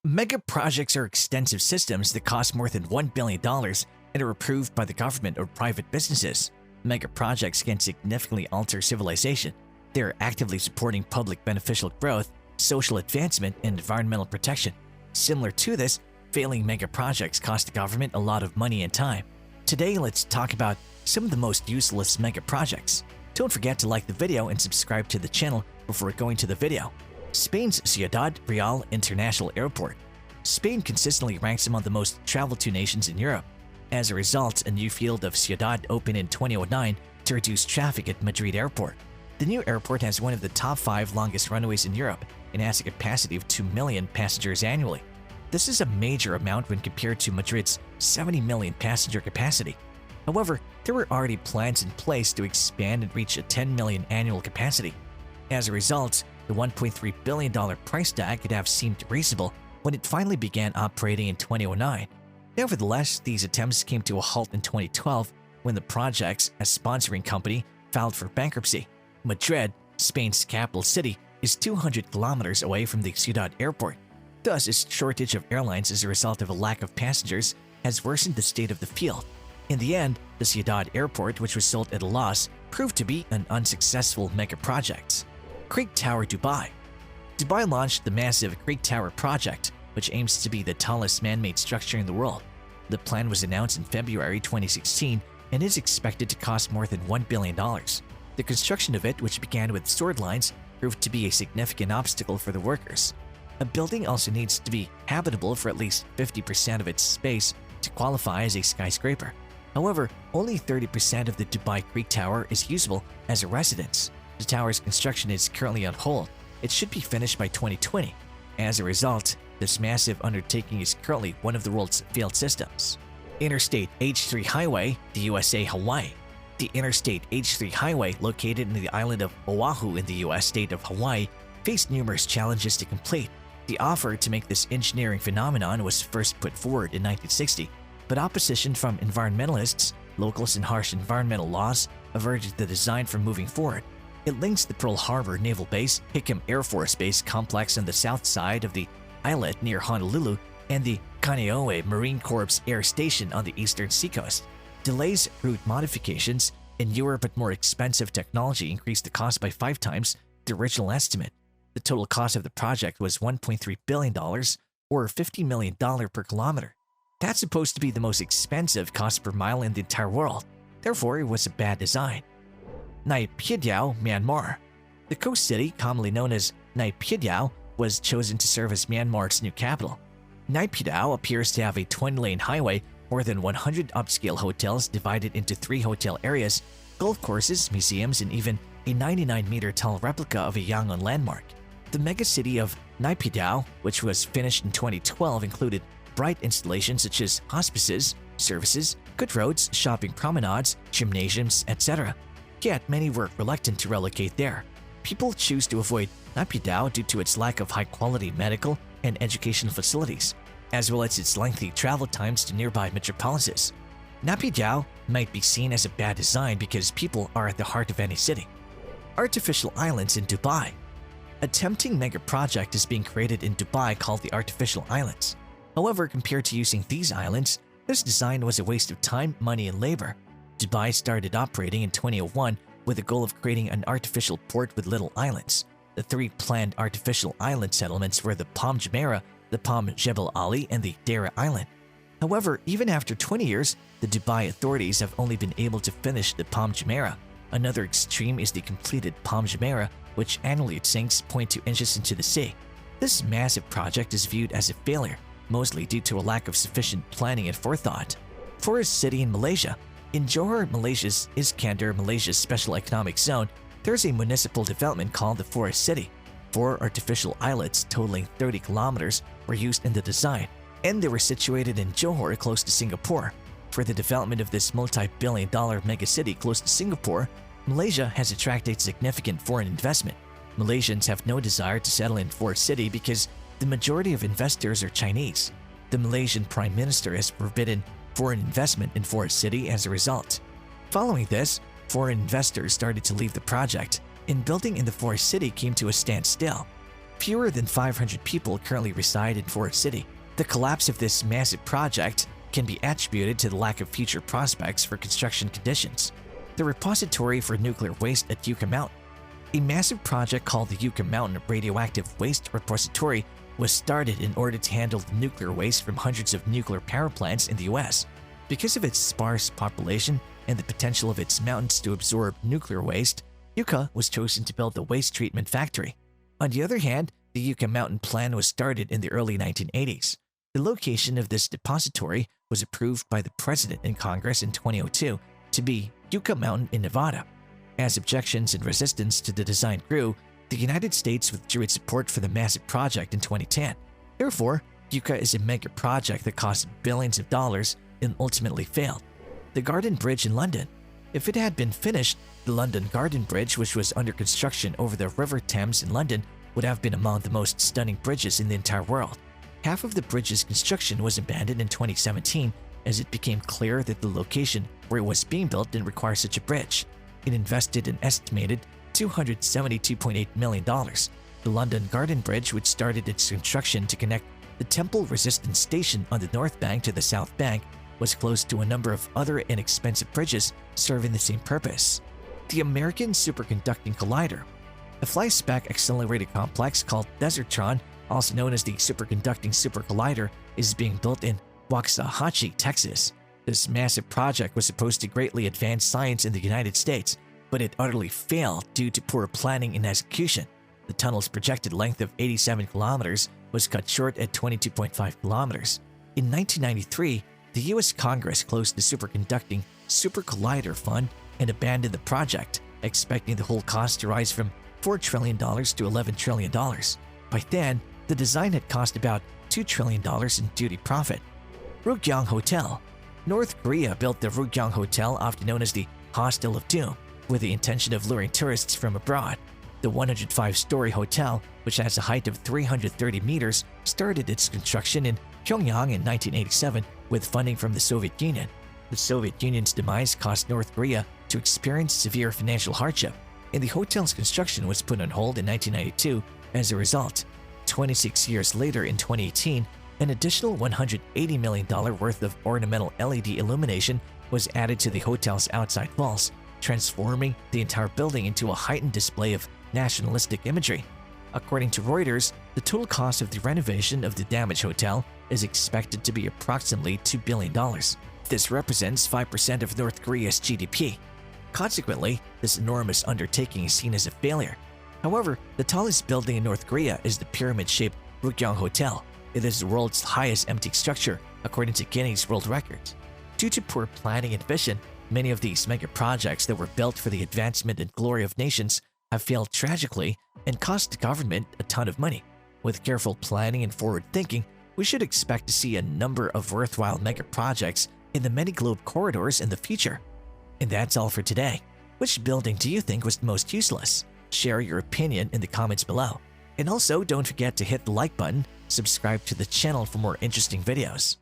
Mega projects are extensive systems that cost more than $1 billion and are approved by the government or private businesses. Mega projects can significantly alter civilization. They are actively supporting public beneficial growth, social advancement, and environmental protection. Similar to this, failing mega projects cost the government a lot of money and time. Today, let's talk about some of the most useless mega projects. Don't forget to like the video and subscribe to the channel before going to the video. Spain's CIUDAD Real International Airport. Spain consistently ranks among the most traveled to nations in Europe. As a result, a new field of CIUDAD opened in 2009 to reduce traffic at Madrid Airport. The new airport has one of the top 5 longest runways in Europe and has a capacity of 2 million passengers annually. This is a major amount when compared to Madrid's 70 million passenger capacity. However, there were already plans in place to expand and reach a 10 million annual capacity. As a result, the $1.3 billion price tag could have seemed reasonable when it finally began operating in 2009. Nevertheless, these attempts came to a halt in 2012 when the project's sponsoring company filed for bankruptcy. Madrid, Spain's capital city, is 200 kilometers away from the CIUDAD airport. Thus, its shortage of airlines as a result of a lack of passengers has worsened the state of the field. In the end, the CIUDAD airport, which was sold at a loss, proved to be an unsuccessful mega project. Creek Tower Dubai. Dubai launched the massive Creek Tower project, which aims to be the tallest man-made structure in the world. The plan was announced in February 2016 and is expected to cost more than $1 billion. The construction of it, which began with sword lines, proved to be a significant obstacle for the workers. A building also needs to be habitable for at least 50% of its space to qualify as a skyscraper. However, only 30% of the Dubai Creek Tower is usable as a residence. The tower's construction is currently on hold. It should be finished by 2020. As a result, this massive undertaking is currently one of the world's failed systems. Interstate H3 Highway, the USA, Hawaii. The Interstate H3 Highway, located in the island of Oahu in the US state of Hawaii, faced numerous challenges to complete. The offer to make this engineering phenomenon was first put forward in 1960, but opposition from environmentalists, locals, and harsh environmental laws averted the design from moving forward. It links the Pearl Harbor Naval Base, Hickam Air Force Base complex on the south side of the islet near Honolulu, and the Kaneohe Marine Corps Air Station on the eastern seacoast. Delays, route modifications, and newer but more expensive technology increased the cost by 5 times the original estimate. The total cost of the project was $1.3 billion, or $50 million per kilometer. That's supposed to be the most expensive cost per mile in the entire world. Therefore, it was a bad design. NAYPYIDAW, Myanmar. The coast city, commonly known as NAYPYIDAW, was chosen to serve as Myanmar's new capital. NAYPYIDAW appears to have a 20-lane highway, more than 100 upscale hotels divided into 3 hotel areas, golf courses, museums, and even a 99-meter-tall replica of a Yangon landmark. The megacity of NAYPYIDAW, which was finished in 2012, included bright installations such as hospices, services, good roads, shopping promenades, gymnasiums, etc. Yet many were reluctant to relocate there. People choose to avoid NAYPYIDAW due to its lack of high-quality medical and educational facilities, as well as its lengthy travel times to nearby metropolises. NAYPYIDAW might be seen as a bad design because people are at the heart of any city. Artificial islands in Dubai. A tempting mega project is being created in Dubai called the Artificial Islands. However, compared to using these islands, this design was a waste of time, money, and labor. Dubai started operating in 2001 with the goal of creating an artificial port with little islands. The 3 planned artificial island settlements were the Palm Jumeirah, the Palm Jebel Ali, and the Deira Island. However, even after 20 years, the Dubai authorities have only been able to finish the Palm Jumeirah. Another extreme is the completed Palm Jumeirah, which annually sinks 0.2 inches into the sea. This massive project is viewed as a failure, mostly due to a lack of sufficient planning and forethought. Forest City in Malaysia. In Johor, Malaysia's Iskandar, Malaysia's Special Economic Zone, there's a municipal development called the Forest City. 4 artificial islets totaling 30 kilometers were used in the design, and they were situated in Johor, close to Singapore. For the development of this multi-billion-dollar megacity close to Singapore, Malaysia has attracted significant foreign investment. Malaysians have no desire to settle in Forest City because the majority of investors are Chinese. The Malaysian Prime Minister has forbidden foreign investment in Forest City as a result. Following this, foreign investors started to leave the project, and building in the Forest City came to a standstill. Fewer than 500 people currently reside in Forest City. The collapse of this massive project can be attributed to the lack of future prospects for construction conditions. The repository for nuclear waste at Yucca Mountain. A massive project called the Yucca Mountain Radioactive Waste Repository was started in order to handle the nuclear waste from hundreds of nuclear power plants in the US. Because of its sparse population and the potential of its mountains to absorb nuclear waste, Yucca was chosen to build the waste treatment factory. On the other hand, the Yucca Mountain plan was started in the early 1980s. The location of this depository was approved by the President and Congress in 2002 to be Yucca Mountain in Nevada. As objections and resistance to the design grew, the United States withdrew its support for the massive project in 2010. Therefore, Yucca is a mega project that cost billions of dollars and ultimately failed. The Garden Bridge in London. If it had been finished, the London Garden Bridge, which was under construction over the River Thames in London, would have been among the most stunning bridges in the entire world. Half of the bridge's construction was abandoned in 2017 as it became clear that the location where it was being built didn't require such a bridge. It invested an estimated $272.8 million. The London Garden Bridge, which started its construction to connect the Temple Resistance Station on the north bank to the south bank, was close to a number of other inexpensive bridges serving the same purpose. The American Superconducting Collider. A fly-spec accelerated complex called Desertron, also known as the Superconducting Super Collider, is being built in Waxahachie, Texas. This massive project was supposed to greatly advance science in the United States, but it utterly failed due to poor planning and execution. The tunnel's projected length of 87 kilometers was cut short at 22.5 kilometers. In 1993, the U.S. Congress closed the Superconducting Super Collider Fund and abandoned the project, expecting the whole cost to rise from $4 trillion to $11 trillion. By then, the design had cost about $2 trillion in duty profit. RYUGYONG Hotel. North Korea built the RYUGYONG Hotel, often known as the Hostel of Doom, with the intention of luring tourists from abroad. The 105-story hotel, which has a height of 330 meters, started its construction in Pyongyang in 1987 with funding from the Soviet Union. The Soviet Union's demise caused North Korea to experience severe financial hardship, and the hotel's construction was put on hold in 1992 as a result. 26 years later, in 2018, an additional $180 million worth of ornamental LED illumination was added to the hotel's outside walls, transforming the entire building into a heightened display of nationalistic imagery. According to Reuters, the total cost of the renovation of the damaged hotel is expected to be approximately $2 billion. This represents 5% of North Korea's GDP. Consequently, this enormous undertaking is seen as a failure. However, the tallest building in North Korea is the pyramid-shaped RYUGYONG Hotel. It is the world's highest empty structure, according to Guinness World Records. Due to poor planning and vision, many of these mega projects that were built for the advancement and glory of nations have failed tragically and cost the government a ton of money. With careful planning and forward thinking, we should expect to see a number of worthwhile mega projects in the many globe corridors in the future. And that's all for today. Which building do you think was the most useless? Share your opinion in the comments below. And also, don't forget to hit the like button, subscribe to the channel for more interesting videos.